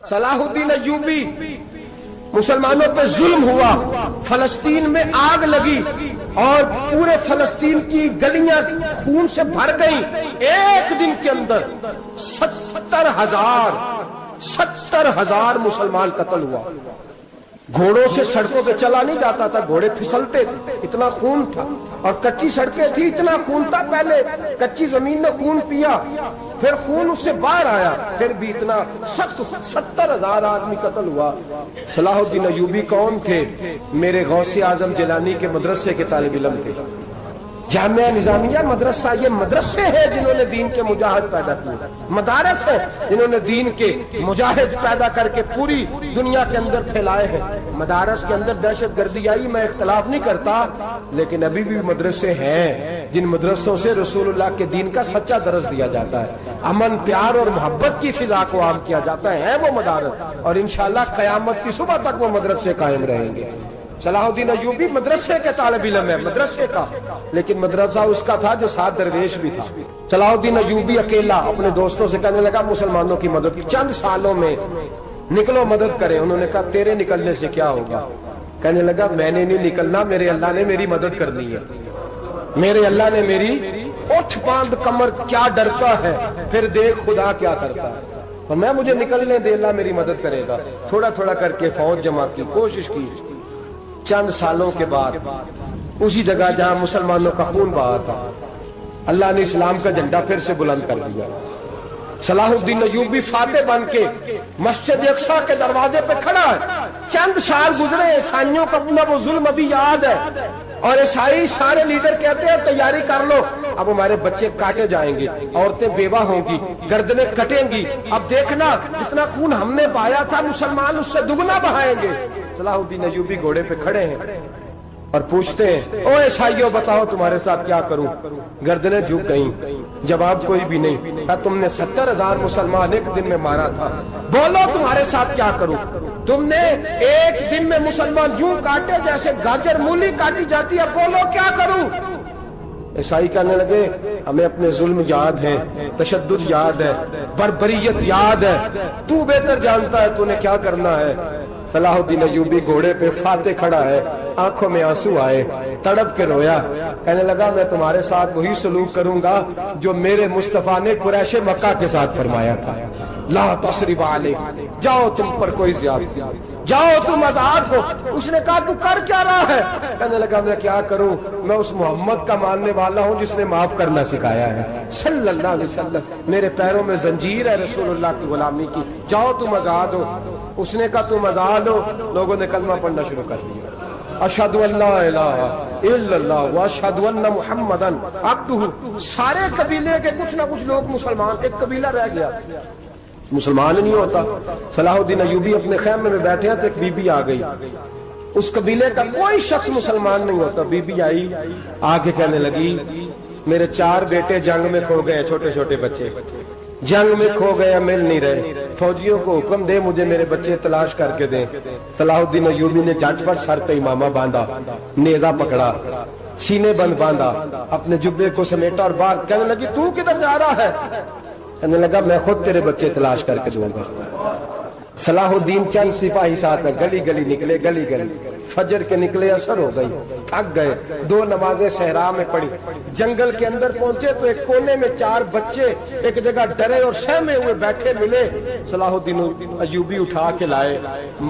صلاح الدین ایوبی، مسلمانوں پہ ظلم ہوا، فلسطین میں آگ لگی اور پورے فلسطین کی گلیاں خون سے بھر گئیں۔ ایک دن کے اندر 70,000 مسلمان قتل ہوا۔ گھوڑوں سے سڑکوں پہ چلا نہیں جاتا تھا، گھوڑے پھسلتے تھے، اتنا خون تھا، اور کچی سڑکیں تھی، اتنا خون تھا۔ پہلے کچی زمین نے خون پیا، پھر خون اس سے باہر آیا، پھر بھی اتنا 70,000 آدمی قتل ہوا۔ صلاح الدین ایوبی کون تھے؟ میرے غوث اعظم جیلانی کے مدرسے کے طالب علم تھے۔ جامعہ نظامیہ مدرسہ، یہ مدرسے ہیں جنہوں نے دین کے مجاہد پیدا کیے، مدارس ہیں جنہوں نے دین کے مجاہد پیدا کر کے پوری دنیا کے اندر پھیلائے ہیں۔ مدارس کے اندر دہشت گردی آئی، میں اختلاف نہیں کرتا، لیکن ابھی بھی مدرسے ہیں جن مدرسوں سے رسول اللہ کے دین کا سچا درس دیا جاتا ہے، امن، پیار اور محبت کی فضا کو عام کیا جاتا ہے وہ مدارس، اور انشاءاللہ قیامت کی صبح تک وہ مدرسے قائم رہیں گے۔ صلاح الدین ایوبی مدرسے کے طالب علم ہے، مدرسے کا، لیکن مدرسہ اس کا تھا جو ساتھ درویش بھی تھا۔ صلاح الدین ایوبی اکیلا اپنے دوستوں سے کہنے لگا مسلمانوں کی مدد، چند سالوں میں نکلو مدد کریں۔ انہوں نے کہا تیرے نکلنے سے کیا ہوگا؟ کہنے لگا میں نے نہیں نکلنا، میرے اللہ نے میری مدد کرنی ہے، میرے اللہ نے میری اٹھ باندھ کمر، کیا ڈرتا ہے پھر دیکھ خدا کیا کرتا ہے، اور میں مجھے نکلنے دے، اللہ میری مدد کرے گا۔ تھوڑا تھوڑا کر کے فوج جمع کی، کوشش کی۔ چند سالوں کے بعد اسی جگہ جہاں مسلمانوں کا خون بہا تھا، اللہ نے اسلام کا جھنڈا پھر سے بلند کر دیا۔ صلاح الدین ایوبی فاتح بن کے مسجد اقصی کے دروازے پہ کھڑا ہے۔ چند سال گزرے، عیسائیوں کا اپنا وہ ظلم ابھی یاد ہے، اور عیسائی سارے لیڈر کہتے ہیں تیاری کر لو، اب ہمارے بچے کاٹے جائیں گے، عورتیں بیوہ ہوں گی، گردنیں کٹیں گی، اب دیکھنا جتنا خون ہم نے بہایا تھا مسلمان اس سے دگنا بہائیں گے۔ صلاح الدین ایوبی گھوڑے پہ کھڑے ہیں اور پوچھتے ہیں او عیسائیوں بتاؤ تمہارے ساتھ کیا کروں؟ گردنیں جھک گئیں، جواب کوئی بھی نہیں۔ کہا تم نے 70,000 مسلمان ایک دن میں مارا تھا، بولو تمہارے ساتھ کیا کروں؟ تم نے ایک دن میں مسلمان یوں کاٹے جیسے گاجر مولی کاٹی جاتی ہے، بولو کیا کروں؟ عیسائی کہنے لگے ہمیں اپنے ظلم یاد ہے، تشدد یاد ہے، بربریت یاد ہے، تو بہتر جانتا ہے تو نے کیا کرنا ہے۔ صلاح الدین ایوبی گھوڑے پہ فاتح کھڑا ہے، آنکھوں میں آنسو آئے، تڑپ کے رویا، کہنے لگا میں تمہارے ساتھ وہی سلوک کروں گا جو میرے مصطفیٰ نے قریش مکہ کے ساتھ فرمایا تھا، لا تصریب علیک، جاؤ تم پر کوئی زیادتی، جاؤ تم آزاد ہو۔ اس نے کہا تو کر کیا رہا ہے؟ کہنے لگا میں کیا کروں، میں اس محمد کا ماننے والا ہوں جس نے معاف کرنا سکھایا ہے صلی اللہ علیہ وسلم، میرے پیروں میں زنجیر ہے رسول اللہ کی غلامی کی، جاؤ تم آزاد ہو۔ اس نے کہا تم آزاد ہو، لوگوں نے کلمہ پڑھنا شروع کر دیا، اشہد ان لا الہ الا اللہ واشہد ان محمدا عبدہ۔ سارے قبیلے کے کچھ نہ کچھ لوگ مسلمان، ایک قبیلہ رہ گیا مسلمان نہیں ہوتا۔ صلاح الدین ایوبی اپنے خیمے میں بیٹھے ہیں تو ایک بی بی آ گئی، اس قبیلے کا کوئی شخص مسلمان نہیں ہوتا۔ بی بی آئی، آگے کہنے لگی میرے 4 بیٹے جنگ میں کھو گئے، چھوٹے چھوٹے بچے جنگ میں کھو گئے، مل نہیں رہے، فوجیوں کو حکم دے مجھے میرے بچے تلاش کر کے دیں۔ صلاح الدین ایوبی نے جھٹ پٹ سر پہ امامہ باندھا، نیزہ پکڑا، سینے بند باندھا، اپنے جبے کو سمیٹا اور باہر کہنے لگی تو کدھر جا رہا ہے؟ کہنے لگا میں خود تیرے بچے تلاش کر کے دوں گا۔ صلاح الدین چند سپاہی ساتھ گلی گلی نکلے، گلی گلی فجر کے نکلے، اثر ہو گئی، تھک گئے، 2 نمازیں صحرا میں پڑھی، جنگل کے اندر پہنچے تو ایک کونے میں 4 بچے ایک جگہ ڈرے اور سہمے ہوئے بیٹھے ملے۔ صلاح الدین ایوبی اٹھا کے لائے،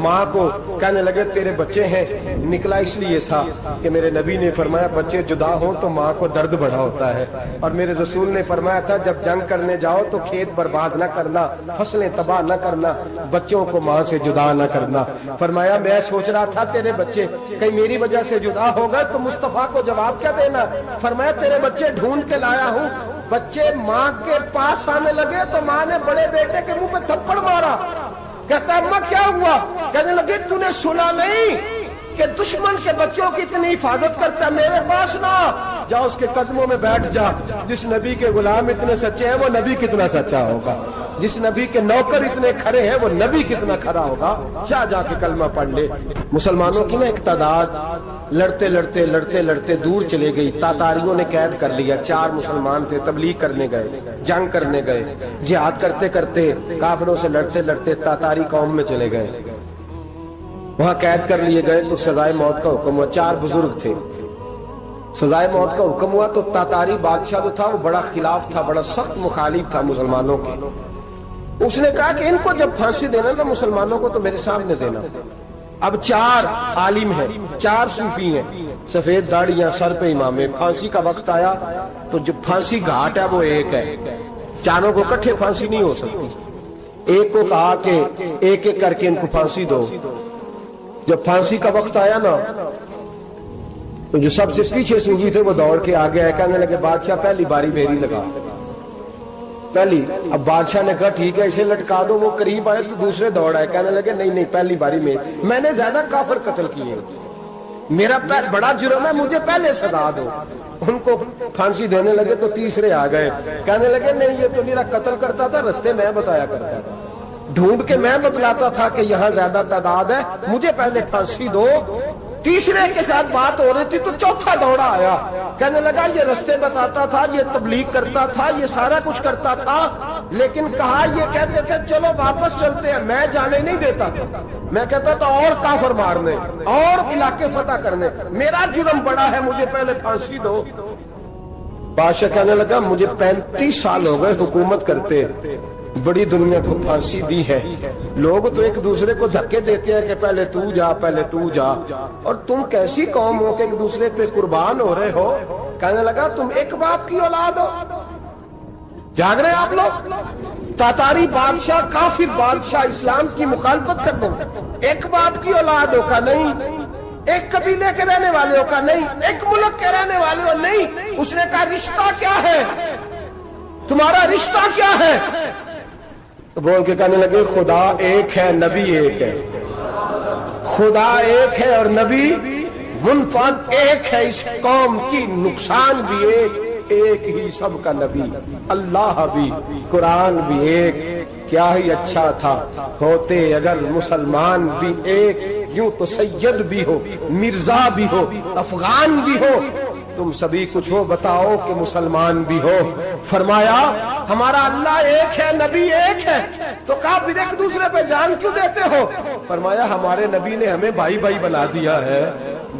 ماں کو کہنے لگے تیرے بچے ہیں، نکلا اس لیے تھا کہ میرے نبی نے فرمایا بچے جدا ہوں تو ماں کو درد بڑا ہوتا ہے، اور میرے رسول نے فرمایا تھا جب جنگ کرنے جاؤ تو کھیت برباد نہ کرنا، فصلیں تباہ نہ کرنا، بچوں کو ماں سے جدا نہ کرنا۔ فرمایا میں سوچ رہا تھا تیرے بچے کہیں میری وجہ سے جدا ہو گئے تو مصطفیٰ کو جواب کیا دینا؟ فرمایا تیرے بچے ڈھونڈ کے لایا ہوں۔ بچے ماں کے پاس آنے لگے تو ماں نے بڑے بیٹے کے منہ پہ تھپڑ مارا، کہتا اماں کیا ہوا؟ کہنے لگے تو نے سنا نہیں کہ دشمن کے بچوں کی اتنی حفاظت کرتا ہے، میرے پاس نہ جا، اس کے قدموں میں بیٹھ جا، جس نبی کے غلام اتنے سچے ہیں وہ نبی کتنا سچا ہوگا۔ جس نبی کے نوکر اتنے کھڑے ہیں وہ نبی کتنا کھڑا ہوگا؟ جا کے کلمہ پڑھ لے۔ مسلمانوں کی نا ایک تعداد لڑتے لڑتے دور چلے گئی، تاتاریوں نے قید کر لیا۔ 4 مسلمان تھے، تبلیغ کرنے گئے، جنگ کرنے گئے، جہاد کرتے کرتے کافروں سے لڑتے تاتاری قوم میں چلے گئے، وہاں قید کر لیے گئے تو سزائے موت کا حکم ہوا۔ 4 بزرگ تھے، سزائے موت کا حکم ہوا تو تاتاری بادشاہ جو تھا وہ بڑا خلاف تھا، بڑا سخت مخالف تھا مسلمانوں کے۔ اس نے کہا کہ ان کو جب پھانسی دینا نا مسلمانوں کو تو میرے سامنے دینا۔ اب 4 عالم ہیں، 4 صوفی ہیں، سفید داڑیاں، سر پہ امامے۔ پھانسی کا وقت آیا تو جو پھانسی گھاٹ ہے وہ ایک ہے، چاروں کو اکٹھے پھانسی نہیں ہو سکتی۔ ایک کو کہا کہ ایک ایک کر کے ان کو پھانسی دو۔ جب پھانسی کا وقت آیا نا تو جو سب سے پیچھے صوفی تھے وہ دوڑ کے آگے آئے، کہنے لگے بادشاہ پہلی باری میری لگا پہلی۔ اب بادشاہ نے کہا ٹھیک ہے اسے لٹکا دو۔ وہ قریب آئے تو دوسرے دوڑ آئے، کہنے لگے نہیں پہلی باری میں نے زیادہ کافر قتل کیے، میرا بڑا جرم ہے، مجھے پہلے سزا دو۔ ان کو پھانسی دینے لگے تو تیسرے آ گئے، کہنے لگے نہیں یہ تو میرا قتل کرتا تھا، رستے میں بتایا کرتا تھا، ڈھونڈ کے میں بتلاتا تھا کہ یہاں زیادہ تعداد ہے، مجھے پہلے پھانسی دو۔ تیسرے کے ساتھ بات ہو رہی تھی تو چوتھا دوڑا آیا، کہنے لگا یہ رستے بتاتا تھا، یہ تبلیغ کرتا تھا، یہ سارا کچھ کرتا تھا، لیکن کہا یہ کہتے تھے چلو واپس چلتے ہیں، میں جانے نہیں دیتا تھا، میں کہتا تھا اور کافر مارنے اور علاقے فتح کرنے، میرا جرم بڑا ہے، مجھے پہلے پھانسی دو۔ بادشاہ کہنے لگا مجھے 35 سال ہو گئے حکومت کرتے، بڑی دنیا کو پھانسی دی ہے، لوگ تو ایک دوسرے کو دھکے دیتے ہیں کہ پہلے تو جا پہلے تو جا، اور تم کیسی قوم ہو کہ ایک دوسرے پہ قربان ہو رہے ہو؟ کہنے لگا تم ایک باپ کی اولاد ہو، جاگ رہے آپ لوگ؟ تاتاری بادشاہ، کافر بادشاہ، اسلام کی مخالفت کرتے ہیں، ایک باپ کی اولاد ہو کا نہیں، ایک قبیلے کے رہنے والے ہو کا نہیں، ایک ملک کے رہنے والے ہو نہیں۔ اس نے کہا رشتہ کیا ہے تمہارا، رشتہ کیا ہے؟ تو بول کے کہنے لگے خدا ایک ہے، نبی ایک ہے، خدا ایک ہے اور نبی منفرد ایک ہے، اس قوم کی نقصان بھی ایک ہی، سب کا نبی، اللہ بھی، قرآن بھی ایک۔ کیا ہی اچھا تھا ہوتے اگر مسلمان بھی ایک، یوں تو سید بھی ہو، مرزا بھی ہو، افغان بھی ہو، تم سبھی کچھ ہو، بتاؤ کہ مسلمان بھی ہو۔ فرمایا ہمارا اللہ ایک ہے، نبی ایک ہے، تو کہا پھر ایک دوسرے پہ جان کیوں دیتے ہو؟ فرمایا ہمارے نبی نے ہمیں بھائی بھائی بنا دیا ہے،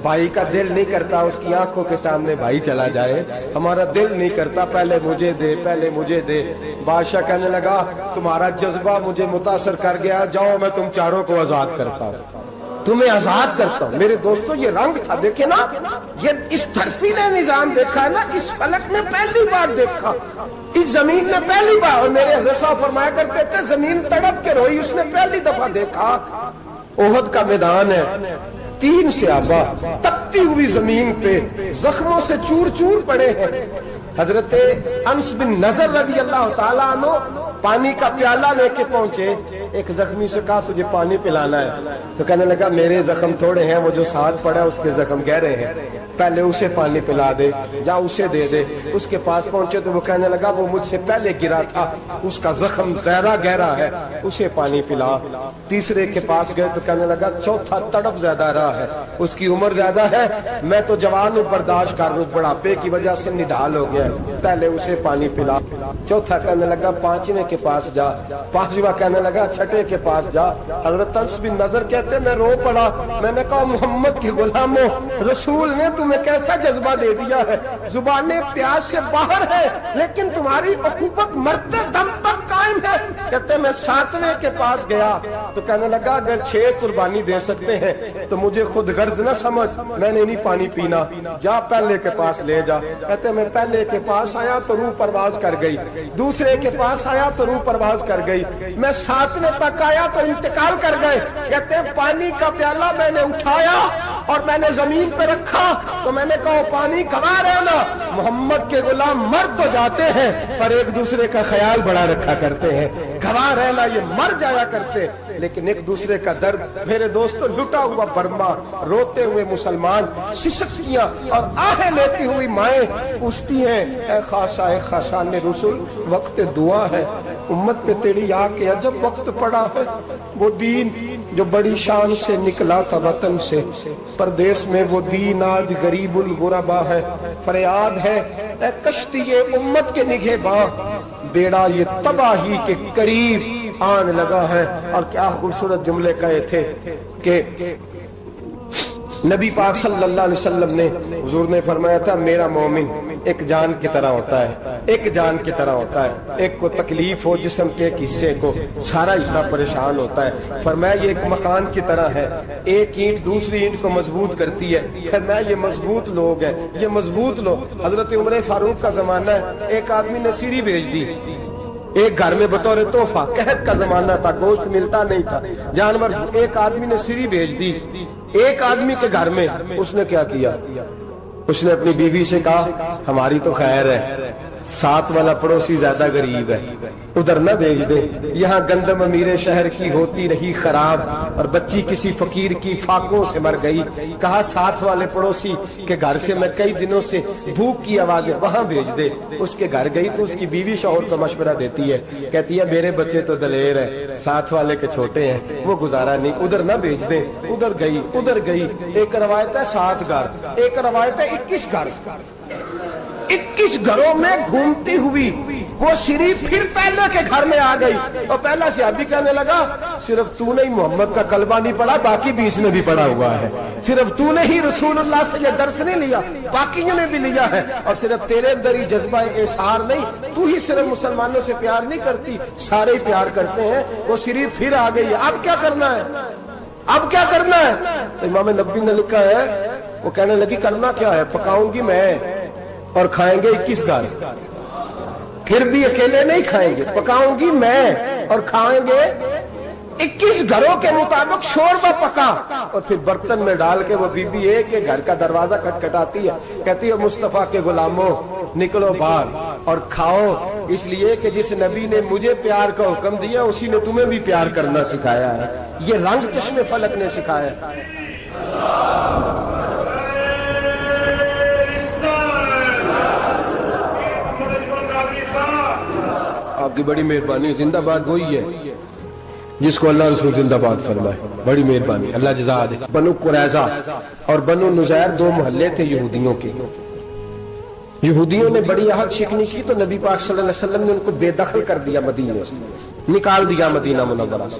بھائی کا دل نہیں کرتا اس کی آنکھوں کے سامنے بھائی چلا جائے، ہمارا دل نہیں کرتا پہلے مجھے دے پہلے مجھے دے۔ بادشاہ کہنے لگا تمہارا جذبہ مجھے متاثر کر گیا، جاؤ میں تم چاروں کو آزاد کرتا ہوں، تمہیں آزاد کرتا ہوں۔ میرے دوستو یہ رنگ تھا، دیکھیں نا، یہ اس دھرتی نے نظام دیکھا ہے نا، اس فلک نے پہلی بار دیکھا، اس زمین نے پہلی بار، اور میرے حضرت صاحب فرمایا کرتے تھے زمین تڑپ کے روئی، اس نے پہلی دفعہ دیکھا۔ احد کا میدان ہے، 3 صحابہ تپتی ہوئی زمین پہ زخموں سے چور چور پڑے ہیں۔ حضرت انس بن نضر رضی اللہ تعالیٰ عنہ پانی کا پیالہ لے کے پہنچے، ایک زخمی سے کہا تجھے پانی پلانا ہے، تو کہنے لگا میرے زخم تھوڑے ہیں، وہ جو ساتھ پڑا اس کے زخم گہرے ہیں، پہلے اسے پانی پلا دے، جا اسے دے دے۔ اس کے پاس پہنچے تو وہ کہنے لگا وہ مجھ سے پہلے گرا تھا، اس کا زخم زیادہ گہرا ہے، اسے پانی پلا۔ تیسرے کے پاس گئے تو کہنے لگا چوتھا تڑپ زیادہ رہا ہے، اس کی عمر زیادہ ہے، میں تو جوان ہوں برداشت کر لوں، بڑھاپے کی وجہ سے نڈھال ہو گیا، پہلے اسے پانی پلا۔ چوتھا کہنے لگا 5ویں کے پاس جا، 5واں کہنے لگا 6 کے پاس جا۔ حضرت انس بن نضر کہتے میں رو پڑا، میں نے کہا محمد کے غلاموں، رسول نے تمہیں کیسا جذبہ دے دیا ہے، زبانیں پیاس سے باہر ہے لیکن تمہاری اخوت مرتے دم تک قائم ہے۔ کہتے میں 7ویں کے پاس گیا تو کہنے لگا اگر 6 قربانی دے سکتے ہیں تو مجھے خود غرض نہ سمجھ، میں نے نہیں پانی پینا، جا پہلے کے پاس لے جا۔ کہتے میں پہلے کے پاس آیا تو روح پرواز کر گئی، دوسرے کے پاس آیا تو روح پرواز کر گئی، میں 7ویں تک آیا تو انتقال کر گئے۔ کہتے ہیں پانی کا پیالہ میں نے اٹھایا اور میں نے زمین پہ رکھا تو میں نے کہا پانی کھوا رہنا، محمد کے غلام مر تو جاتے ہیں پر ایک دوسرے کا خیال بڑا رکھا کرتے ہیں، گھوا رہنا یہ مر جایا کرتے لیکن ایک دوسرے کا درد۔ میرے دوستو لٹا ہوا برما، روتے ہوئے مسلمان، سسکیاں اور آہیں لیتی ہوئی مائیں پوچھتی ہیں اے خاصا اے خاصان رسول، وقت دعا ہے، امت پہ تیری آ کے عجب وقت پڑا ہے، وہ دین جو بڑی شان سے نکلا تھا وطن سے، پردیس میں وہ دین آج غریب الغربا ہے۔ فریاد ہے اے کشتی امت کے نگہباں، بیڑا یہ تباہی کے قریب آن لگا ہے۔ اور کیا خوبصورت جملے کہے تھے کہ نبی پاک صلی اللہ علیہ وسلم نے، حضور نے فرمایا تھا میرا مومن ایک جان کی طرح ہوتا ہے، ایک جان کی طرح ہوتا ہے، ایک کو تکلیف ہو جسم کے ایک حصے کو سارا حصہ پریشان ہوتا ہے۔ فرمایا یہ ایک مکان کی طرح ہے، ایک اینٹ دوسری اینٹ کو مضبوط کرتی ہے۔ فرمایا یہ مضبوط لوگ ہیں، یہ مضبوط لوگ۔ حضرت عمر فاروق کا زمانہ ہے، ایک آدمی نے سیری بھیج دی ایک گھر میں بطور تحفہ، قحط کا زمانہ تھا، گوشت ملتا نہیں تھا، جانور، ایک آدمی نے سیری بھیج دی ایک آدمی کے گھر میں۔ اس نے کیا کیا؟ اس نے اپنی بیوی سے کہا ہماری تو خیر ہے، ساتھ والا پڑوسی زیادہ غریب ہے، ادھر نہ بھیج دیں، یہاں گندم امیر شہر کی ہوتی رہی خراب اور بچی کسی فقیر کی فاقوں سے مر گئی۔ کہا ساتھ والے پڑوسی کے گھر سے میں کئی دنوں سے بھوک کی آوازیں، وہاں بھیج دے۔ اس کے گھر گئی تو اس کی بیوی شوہر کو مشورہ دیتی ہے، کہتی ہے میرے بچے تو دلیر ہے، ساتھ والے کے چھوٹے ہیں، وہ گزارا نہیں، ادھر نہ بھیج دیں۔ ادھر گئی۔ ایک روایت ہے 7 گھر، ایک روایت ہے 21 گھر۔ 21 گھروں میں گھومتی ہوئی وہ صرف پھر پہلے کے گھر میں آ گئی اور پہلا صحابی کہنے لگا صرف تو نے ہی محمد کا کلمہ نہیں پڑھا، باقی 20 نے بھی پڑھا ہوا ہے، صرف تو نے ہی رسول اللہ سے یہ درس نہیں لیا، باقیوں نے بھی لیا ہے، اور صرف تیرے اندر ہی جذبہ اظہار نہیں، تو ہی صرف مسلمانوں سے پیار نہیں کرتی، سارے ہی پیار کرتے ہیں۔ وہ صرف پھر آ گئی ہے، اب کیا کرنا ہے؟ اب کیا کرنا ہے؟ تو امام نبوی نے لکھا ہے، وہ کہنے لگی کرنا کیا ہے؟ پکاؤں گی میں اور کھائیں گے 21 گھر، پھر بھی اکیلے نہیں کھائیں گے، پکاؤں گی میں اور کھائیں گے 21 گھروں کے مطابق شوربہ پکا، اور پھر برتن میں ڈال کے وہ بی بی ایک کے گھر کا دروازہ کھٹکھٹاتی ہے، کہتی ہے مصطفیٰ کے غلاموں نکلو باہر اور کھاؤ، اس لیے کہ جس نبی نے مجھے پیار کا حکم دیا اسی نے تمہیں بھی پیار کرنا سکھایا ہے، یہ رنگ چشم فلک نے سکھایا ہے۔ آپ کی بڑی مہربانی، زندہ باد وہی ہے جس کو اللہ رسول زندہ باد فرمائے، بڑی مہربانی، اللہ جزا دے۔ بنو قریظہ اور بنو نذیر 2 محلے تھے یہودیوں کے۔ یہودیوں نے بڑی عہد شکنی کی تو نبی پاک صلی اللہ علیہ وسلم نے ان کو بے دخل کر دیا، مدینے سے نکال دیا، مدینہ منورہ سے۔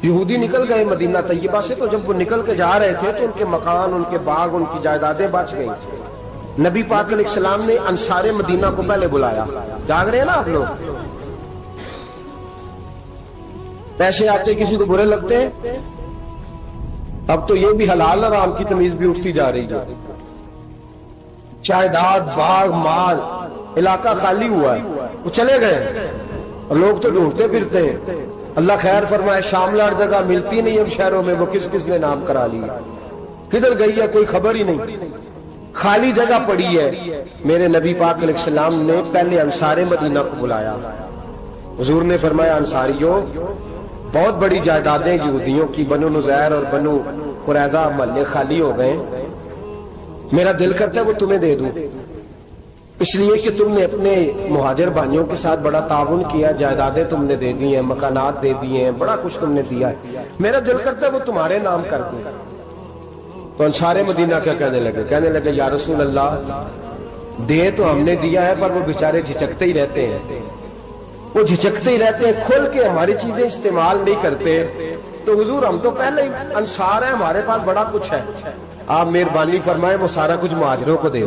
یہودی نکل گئے مدینہ طیبہ سے، تو جب وہ نکل کے جا رہے تھے تو ان کے مکان، ان کے باغ، ان کی جائیدادیں بچ گئی۔ نبی پاک علیہ السلام نے انصار مدینہ کو پہلے بلایا، جاگ رہے ہیں نا آپ لوگ؟ پیسے آتے کسی کو برے لگتے ہیں، اب تو یہ بھی حلال حرام کی تمیز بھی اٹھتی جا رہی ہے۔ جائیداد، باغ، مال، علاقہ خالی ہوا ہے، وہ چلے گئے اور لوگ تو ڈھونڈتے پھرتے ہیں۔ اللہ خیر فرمائے، شاملہ ہر جگہ ملتی نہیں اب شہروں میں، وہ کس کس نے نام کرا لیا، کدھر گئی ہے کوئی خبر ہی نہیں، خالی جگہ پڑی ہے۔ میرے نبی پاک علیہ السلام نے پہلے انصار مدینہ کو بلایا، حضور نے فرمایا انصاریوں بہت بڑی جائیدادیں یہودیوں کی، بنو نذیر اور بنو قریظہ محلے خالی ہو گئے، میرا دل کرتا ہے وہ تمہیں دے دوں، اس لیے کہ تم نے اپنے مہاجر بھائیوں کے ساتھ بڑا تعاون کیا، جائیدادیں تم نے دے دی ہیں، مکانات دے دیے ہیں، بڑا کچھ تم نے دیا ہے، میرا دل کرتا ہے وہ تمہارے نام کر دوں۔ تو انصار مدینہ کیا کہنے لگے یا رسول اللہ دے تو ہم نے دیا ہے پر وہ بیچارے جھچکتے ہی رہتے ہیں، وہ جھچکتے ہی رہتے ہیں، کھول کے ہماری چیزیں استعمال نہیں کرتے۔ تو حضور ہم تو پہلے ہی انصار ہیں، ہمارے پاس بڑا کچھ ہے، آپ مہربانی فرمائیں وہ سارا کچھ مہاجروں کو دے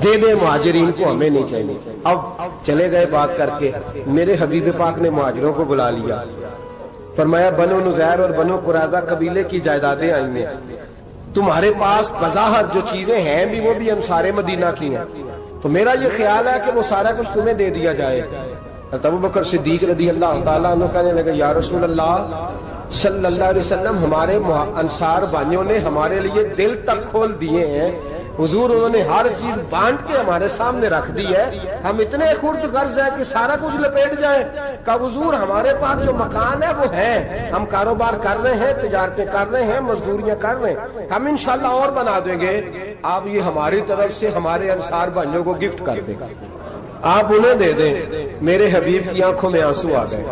دے مہاجرین کو، ہمیں نہیں چاہیے۔ اب چلے گئے بات کر کے، میرے حبیب پاک نے مہاجروں کو بلا لیا، فرمایا بنو نذیر اور بنو قریظہ قبیلے کی جائیدادیں آئی ہیں، تمہارے پاس بظاہر جو چیزیں ہیں بھی وہ بھی انصار مدینہ کی ہیں، تو میرا یہ خیال ہے کہ وہ سارا کچھ تمہیں دے دیا جائے۔ ابو بکر صدیق رضی اللہ تعالیٰ عنہ کہنے لگے یا رسول اللہ صلی اللہ علیہ وسلم ہمارے انصار بھائیوں نے ہمارے لیے دل تک کھول دیے ہیں، حضور انہوں نے ہر چیز بانٹ کے ہمارے سامنے رکھ دی ہے، ہم اتنے خرد غرض ہیں کہ سارا کچھ لپیٹ جائیں۔ کہ حضور ہمارے پاس جو مکان ہے وہ ہے، ہم کاروبار کر رہے ہیں، تجارتیں کر رہے ہیں، مزدوریاں کر رہے ہیں، ہم انشاءاللہ اور بنا دیں گے، آپ یہ ہماری طرف سے ہمارے انصار بھائیوں کو گفٹ کر دیں گا۔ آپ انہیں دے دیں. میرے حبیب کی آنکھوں میں آنسو آ گئے.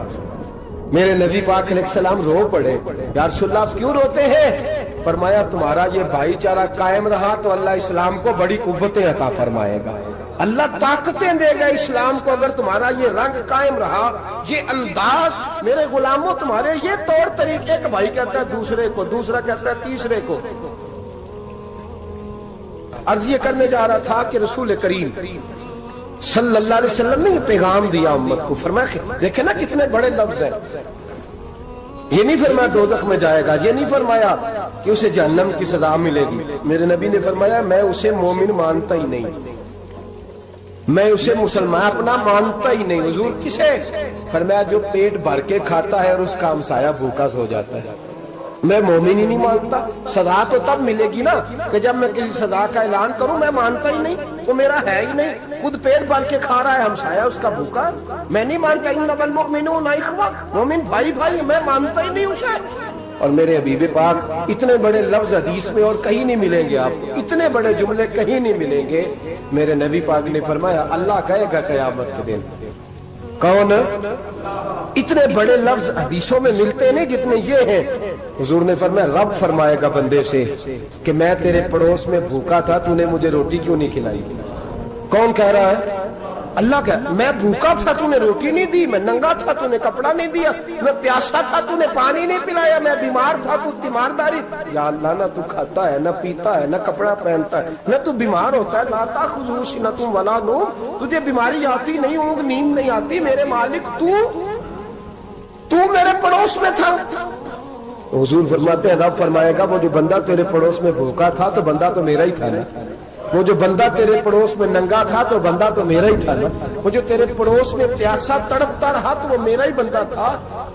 میرے نبی پاک علیہ السلام رو پڑے. یا رسول اللہ آپ کیوں روتے ہیں؟ فرمایا تمہارا یہ بھائی چارہ قائم رہا تو اللہ اسلام کو بڑی قوتیں عطا فرمائے گا. اللہ طاقتیں دے گا اسلام کو اگر تمہارا یہ رنگ قائم رہا، یہ انداز. میرے غلاموں تمہارے یہ طور طریقے، ایک بھائی کہتا ہے دوسرے کو، دوسرا کہتا ہے تیسرے کو. عرض یہ کرنے جا رہا تھا کہ رسول کریم صلی اللہ علیہ وسلم نے یہ پیغام دیا امت کو. فرمایا دیکھیں نا کتنے بڑے لفظ ہیں. یہ نہیں فرمایا دوزخ میں جائے گا، یہ نہیں فرمایا کہ اسے جہنم کی سزا ملے گی. میرے نبی نے فرمایا میں اسے مومن مانتا ہی نہیں، میں اسے مسلمان اپنا مانتا ہی نہیں. حضور کسے؟ فرمایا جو پیٹ بھر کے کھاتا ہے اور اس کا ہمسایہ بھوکا سو جاتا ہے. میں مومن ہی نہیں مانتا. سزا تو تب ملے گی نا کہ جب میں کسی سزا کا اعلان کروں. میں مانتا ہی نہیں، وہ میرا ہے ہی نہیں. خود پیٹ بھر کے کھا رہا ہے، ہمسایہ اس کا بھوکا. میں نہیں مانتا انما المؤمنون اخوہ، مومن بھائی بھائی. میں مانتا ہی نہیں اسے. اور میرے حبیب پاک اتنے بڑے لفظ حدیث میں اور کہیں نہیں ملیں گے آپ کو، اتنے بڑے جملے کہیں نہیں ملیں گے. میرے نبی پاک نے فرمایا اللہ کہے گا قیامت کے دن. کون؟ اتنے بڑے لفظ حدیثوں میں ملتے نہیں جتنے یہ ہیں. حضور نے فرمایا رب فرمائے گا بندے سے کہ میں تیرے پڑوس میں بھوکا تھا، تو نے مجھے روٹی کیوں نہیں کھلائی؟ کون کہہ رہا ہے؟ اللہ کہہ. میں بھوکا تھا تو نے روٹی نہیں دی، میں ننگا تھا تو نے کپڑا نہیں دیا، میں پیاسا تھا تو نے پانی نہیں پلایا، میں بیمار تھا تو تیمارداری. یا اللہ نہ تو کھاتا ہے، نہ پیتا ہے، نہ کپڑا پہنتا ہے، نہ تو بیمار ہوتا ہے. لا تاخذہ سنۃ ولا نوم، تجھے بیماری آتی نہیں، اونگ نیند نہیں آتی. میرے مالک تو میرے پڑوس میں تھا. حضور فرماتے ہیں رب فرمائے گا وہ جو بندہ تیرے پڑوس میں بھوکا تھا تو بندہ تو میرا ہی تھا نا. وہ جو بندہ تیرے پڑوس میں ننگا تھا تو بندہ تو میرا ہی تھا نا. وہ جو تیرے پڑوس میں پیاسا تڑپتا رہا تو وہ میرا ہی بندہ تھا.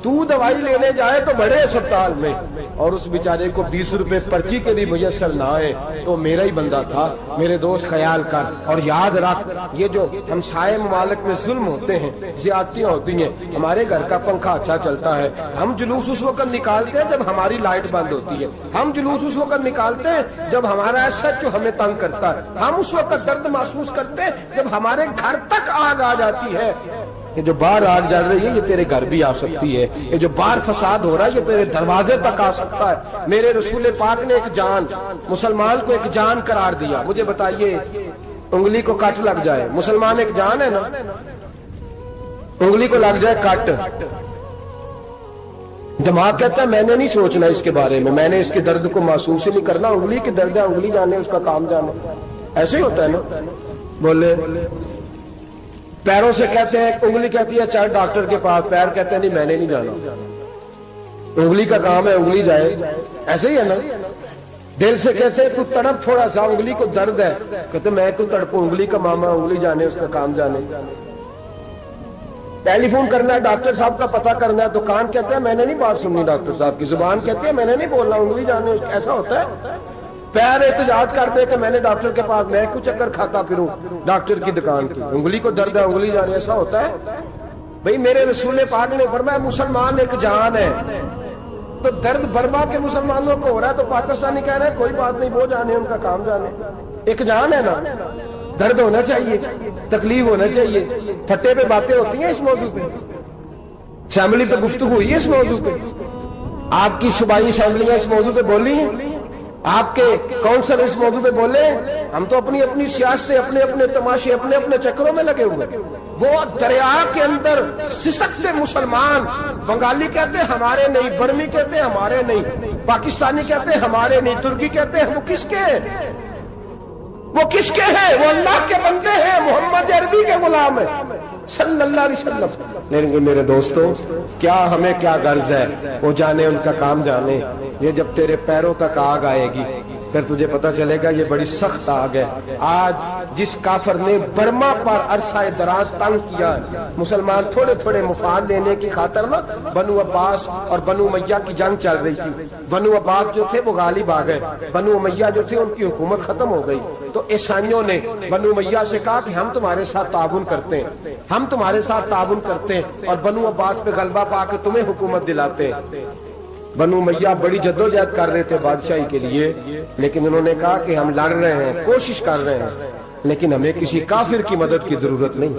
تو دوائی لینے جائے تو بڑے اسپتال میں اور اس بیچارے کو 20 روپے پرچی کے بھی میسر نہ آئے تو میرا ہی بندہ تھا. میرے دوست خیال کر اور یاد رکھ، یہ جو ہمسائے ممالک میں ظلم ہوتے ہیں، زیادتیاں ہوتی ہیں. ہمارے گھر کا پنکھا اچھا چلتا ہے، ہم جلوس اس وقت نکالتے ہیں جب ہماری لائٹ بند ہوتی ہے. ہم جلوس اس وقت نکالتے ہیں جب ہمارا ایسا جو ہمیں تنگ کرتا ہے. ہم اس وقت درد محسوس کرتے ہیں جب ہمارے گھر تک آگ آ جاتی ہے. یہ جو باہر آگ جل رہی ہے یہ تیرے گھر بھی آ سکتی ہے. یہ جو باہر فساد ہو رہا ہے یہ تیرے دروازے تک آ سکتا ہے. میرے رسول پاک نے ایک جان، مسلمان کو ایک جان قرار دیا. مجھے بتائیے انگلی کو کٹ لگ جائے، مسلمان ایک جان ہے نا. انگلی کو لگ جائے کٹ، دماغ کہتا ہے میں نے نہیں سوچنا اس کے بارے میں نے اس کے درد کو محسوس ہی نہیں کرنا. انگلی کی درد ہے، انگلی جانے اس کا کام جانے. ایسے ہی ہوتا ہے نا. بولے پیروں سے کہتے ہیں، انگلی کہتی ہے چل ڈاکٹر کے پاس، پیر کہتے ہیں نہیں میں نے نہیں جانا. انگلی کا کام ہے انگلی جائے. ایسے ہی ہے نا. دل سے کہتے ہیں تو تڑپ تھوڑا سا، انگلی کو درد ہے، کہتے میں تو تڑپوں، انگلی کا ماما، انگلی جانے اس کا کام جانے. ٹیلی فون کرنا ہے ڈاکٹر صاحب کا پتہ کرنا ہے تو کان کہتے ہیں میں نے نہیں بات سننی ڈاکٹر صاحب کی، زبان کہتی ہے میں نے نہیں بولنا، انگلی جانے. ایسا ہوتا ہے. پیر احتجاج کرتے کہ میں نے ڈاکٹر کے پاس، میں کیوں چکر کھاتا پھروں ڈاکٹر کی دکان کی. انگلی کو درد ہے انگلی جانے. ایسا ہوتا ہے بھئی. میرے رسول پاک نے فرمایا مسلمان ایک جان ہے. تو درد برما کے مسلمانوں کو ہو رہا ہے تو پاکستانی کہہ رہے ہیں کوئی بات نہیں، وہ جانے ان کا کام جانے. ایک جان ہے نا. درد ہونا چاہیے، تکلیف ہونا چاہیے. پھٹے پہ باتیں ہوتی ہیں اس موضوع پہ، اسمبلی پہ گفتگو ہوئی ہے اس موضوع پہ. آپ کی صوبائی اسمبلیاں اس موضوع پہ بولی ہیں، آپ کے کونسل اس موضوع پہ بولے. ہم تو اپنی اپنی سیاستیں، اپنے اپنے تماشے، اپنے اپنے چکروں میں لگے ہوئے. وہ دریا کے اندر سسکتے مسلمان، بنگالی کہتے ہیں ہمارے نہیں، برمی کہتے ہیں ہمارے نہیں، پاکستانی کہتے ہیں ہمارے نہیں، ترکی کہتے ہیں. وہ کس کے ہیں؟ وہ کس کے ہیں؟ وہ اللہ کے بندے ہیں، محمد عربی کے غلام ہیں صلی اللہ علیہ وسلم. لیکن میرے دوستو کیا ہمیں کیا غرض ہے؟ وہ جانے ان کا کام جانے. یہ جب تیرے پیروں تک آگ آئے گی پھر تجھے پتا چلے گا یہ بڑی سخت آگ ہے. آج جس کافر نے برما پر عرصہ دراز تنگ کیا، مسلمان تھوڑے تھوڑے مفاد لینے کی خاطر نا، بنو عباس اور بنو امیہ کی جنگ چل رہی تھی. بنو عباس جو تھے وہ غالب آ گئے، بنو امیہ جو تھے ان کی حکومت ختم ہو گئی. تو عیسائیوں نے بنو امیہ سے کہا کہ ہم تمہارے ساتھ تعاون کرتے ہیں، ہم تمہارے ساتھ تعاون کرتے ہیں اور بنو عباس پہ غلبہ پا کے تمہیں حکومت دلاتے ہیں. بنو امیہ بڑی جدوجہد کر رہے تھے بادشاہی کے لیے، لیکن انہوں نے کہا کہ ہم لڑ رہے ہیں، کوشش کر رہے ہیں. لیکن ہمیں کسی کافر کی مدد کی ضرورت نہیں.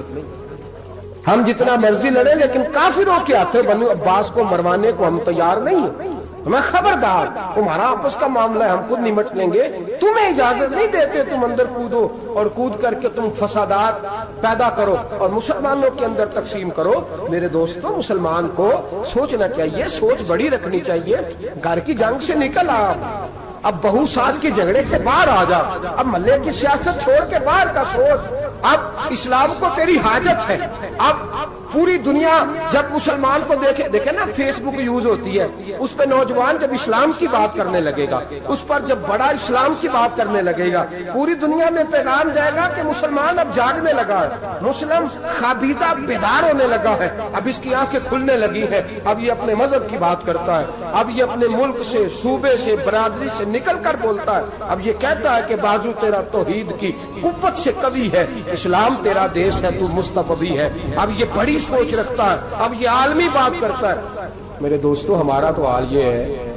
ہم جتنا مرضی لڑیں لیکن کافروں کے ہاتھوں بنو عباس کو مروانے کو ہم تیار نہیں ہیں. ہمیں خبردار، تمہارا آپس کا معاملہ ہے، ہم خود نمٹ لیں گے، تمہیں اجازت نہیں دیتے تم اندر کودو اور کود کر کے تم فسادات پیدا کرو اور مسلمانوں کے اندر تقسیم کرو. میرے دوستو، مسلمان کو سوچنا چاہیے، سوچ بڑی رکھنی چاہیے. گھر کی جنگ سے نکل آ، اب بہو ساس کے جھگڑے سے باہر آ جا، اب محلے کی سیاست چھوڑ کے باہر کا سوچ. اب اسلام کو تیری حاجت ہے. اب پوری دنیا جب مسلمان کو دیکھے نا، فیس بک یوز ہوتی ہے، اس پہ نوجوان جب اسلام کی بات کرنے لگے گا، اس پر جب بڑا اسلام کی بات کرنے لگے گا، پوری دنیا میں پیغام جائے گا کہ مسلمان اب جاگنے لگا ہے، مسلم خابیدہ بیدار ہونے لگا ہے، اب اس کی آنکھیں کھلنے لگی ہیں، اب یہ اپنے مذہب کی بات کرتا ہے، اب یہ اپنے ملک سے، صوبے سے، برادری سے نکل کر بولتا ہے. اب یہ کہتا ہے کہ بازو تیرا توحید کی قوت سے قوی ہے، اسلام تیرا دیش ہے، تو مصطفی ہے. اب یہ بڑی سوچ رکھتا ہے، اب یہ عالمی بات کرتا ہے. میرے دوستو، ہمارا تو حال یہ ہے.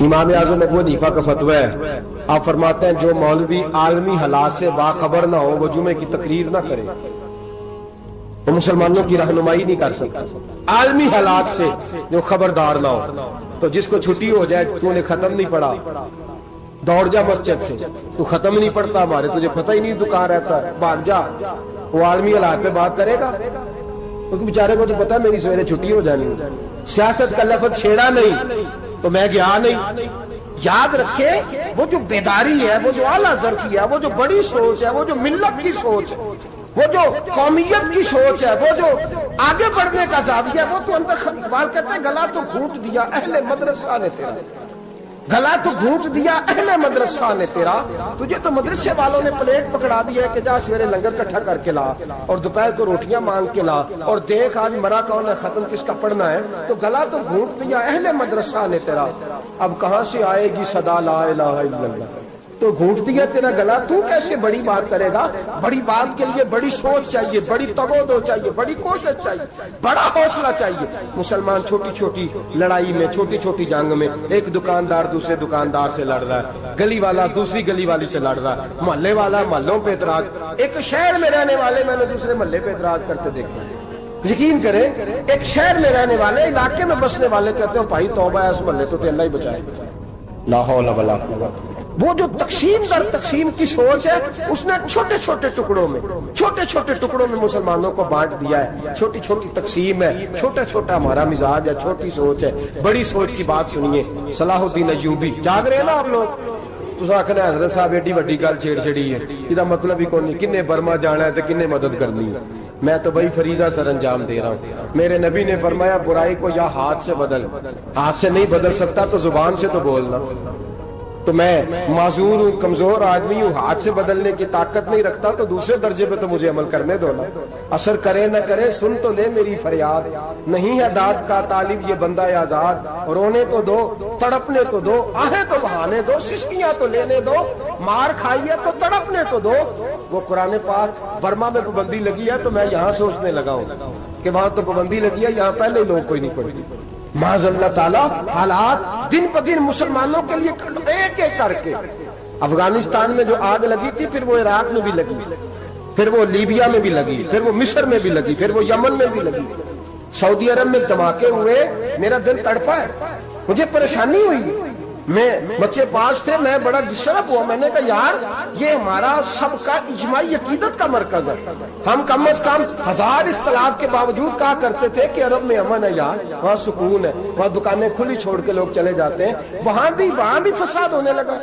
امام اعظم ابو حنیفہ کا فتویٰ ہے، آپ فرماتے ہیں جو مولوی عالمی حالات سے باخبر نہ ہو وہ جمعے کی تقریر نہ کرے، وہ مسلمانوں کی رہنمائی نہیں کر سکتا. عالمی حالات سے جو خبردار نہ ہو، تو جس کو چھٹی ہو جائے، تو نے ختم نہیں پڑھا، دوڑ جا مسجد سے، تو ختم نہیں پڑھتا ہمارے، تجھے پتہ ہی نہیں تو کہاں رہتا ہے، بھاگ جا. وہ عالمی حالات پہ بات کرے گا، کیونکہ بیچارے کو تو پتا ہے میری سویرے چھٹی ہو جانی ہے. سیاست کا لفظ چھیڑا نہیں تو میں گیا نہیں. یاد رکھے، وہ جو بیداری ہے، وہ جو اعلیٰ ظرفی ہے، وہ جو بڑی سوچ ہے، وہ جو ملت کی سوچ ہے، وہ جو قومیت کی سوچ ہے، وہ جو آگے بڑھنے کا زاویہ ہے، وہ تو اندر اقبال کہتے ہیں گلا تو گھونٹ دیا اہل مدرسہ نے تیرا، گلا تو گھونٹ دیا اہل مدرسہ نے تیرا. تجھے تو مدرسے والوں نے پلیٹ پکڑا دیا ہے کہ جا سویرے لنگر کٹھا کر کے لا اور دوپہر کو روٹیاں مانگ کے لا اور دیکھ آج مرا کون ہے، ختم کس کا پڑھنا ہے. تو گلا تو گھونٹ دیا اہل مدرسہ نے تیرا، اب کہاں سے آئے گی صدا لا الہ الا اللہ. تو گھونٹ دیا تیرا گلا، تو کیسے بڑی بات کرے گا؟ بڑی بات کے لیے بڑی سوچ چاہیے، بڑی تگودو چاہیے، بڑی کوشش چاہیے، بڑا حوصلہ چاہیے. مسلمان چھوٹی چھوٹی لڑائی میں، چھوٹی چھوٹی جنگ میں، ایک دکاندار دوسرے دکاندار سے لڑ رہا ہے، گلی والا دوسری گلی والی سے لڑ رہا ہے، محلے والا محلوں پہ اعتراض. ایک شہر میں رہنے والے میں نے دوسرے محلے پہ اعتراض کرتے دیکھا. یقین کریں، ایک شہر میں رہنے والے، علاقے میں بسنے والے کہتے ہیں بھائی توبہ ہے، اس محلے تو اللہ ہی بچائے. لا حول ولا قوت. وہ جو تقسیم در تقسیم کی سوچ ہے، اس نے چھوٹے چھوٹے ٹکڑوں میں مسلمانوں کو بانٹ دیا ہے. چھوٹی چھوٹی تقسیم ہے، چھوٹا چھوٹا ہمارا مزاج ہے، چھوٹی سوچ ہے. بڑی سوچ کی بات سنیے. صلاح الدین ایوبی، جاگ رہے ہیں نا آپ لوگ؟ تو آخنا حضرت صاحب ایڈی وڈی گل چھیڑ چھڑی ہے، یہ مطلب ہی کون نہیں، کنے برما جانا ہے تو کنے مدد کرنی ہے. میں تو بھائی فریضہ سر انجام دے رہا ہوں. میرے نبی نے فرمایا برائی کو یا ہاتھ سے بدل، ہاتھ سے نہیں بدل سکتا تو زبان سے تو بولنا. تو میں معذور ہوں، کمزور آدمی ہوں، ہاتھ سے بدلنے کی طاقت نہیں رکھتا، تو دوسرے درجے پہ تو مجھے عمل کرنے دو نا. اثر کرے نہ کرے سن تو لے میری فریاد، نہیں ہے داد کا طالب یہ بندہ آزاد. رونے تو دو، تڑپنے تو دو، آہیں تو بہانے دو، سسکیاں تو لینے دو، مار کھائیے تو تڑپنے تو دو. وہ قرآن پاک برما میں پابندی لگی ہے تو میں یہاں سوچنے لگا ہوں کہ وہاں تو پابندی لگی ہے، یہاں پہلے ہی لوگ کوئی نہیں پڑھی. معاذ اللہ تعالیٰ حالات دن پہ دن مسلمانوں کے لیے ایک ایک کر کے. افغانستان میں جو آگ لگی تھی، پھر وہ عراق میں بھی لگی، پھر وہ لیبیا میں بھی لگی، پھر وہ مصر میں بھی لگی، پھر وہ یمن میں بھی لگی. سعودی عرب میں دھماکے ہوئے، میرا دل تڑپا ہے، مجھے پریشانی ہوئی. میں بچے 5 تھے، میں بڑا ڈسٹرب ہوا. میں نے کہا یار یہ ہمارا سب کا اجماعی عقیدت کا مرکز ہے. ہم کم از کم 1000 اختلاف کے باوجود کہا کرتے تھے کہ عرب میں امن ہے یار، وہاں سکون ہے، وہاں دکانیں کھلی چھوڑ کے لوگ چلے جاتے ہیں. وہاں بھی فساد ہونے لگا،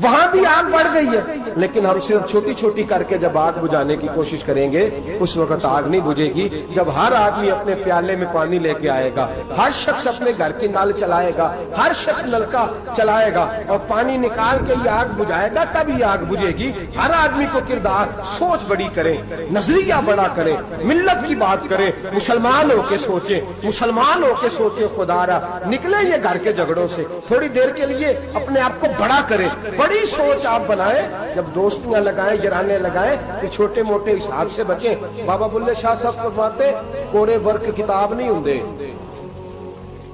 وہاں بھی آگ بڑھ گئی ہے. لیکن ہم صرف چھوٹی چھوٹی کر کے جب آگ بجھانے کی کوشش کریں گے، اس وقت آگ نہیں بجھے گی. جب ہر آدمی اپنے پیالے میں پانی لے کے آئے گا، ہر شخص اپنے گھر کی نل چلائے گا، ہر شخص نلکا چلائے گا اور پانی نکال کے یہ آگ بجھائے گا، تب یہ آگ بجھے گی. ہر آدمی کو کردار، سوچ بڑی کریں، نظریہ بڑا کریں، ملت کی بات کریں، مسلمان ہو کے سوچیں، مسلمان ہو کے سوچیں. خدا را نکلے یہ گھر کے جھگڑوں سے، تھوڑی دیر کے لیے اپنے آپ کو بڑا کریں، بڑی سوچ آپ بنائیں. جب دوستیاں لگائیں، یارانے لگائیں کہ چھوٹے موٹے حساب سے بچیں. بابا بلے شاہ صاحب فرماتے کورے ورک کتاب نہیں ہوندے،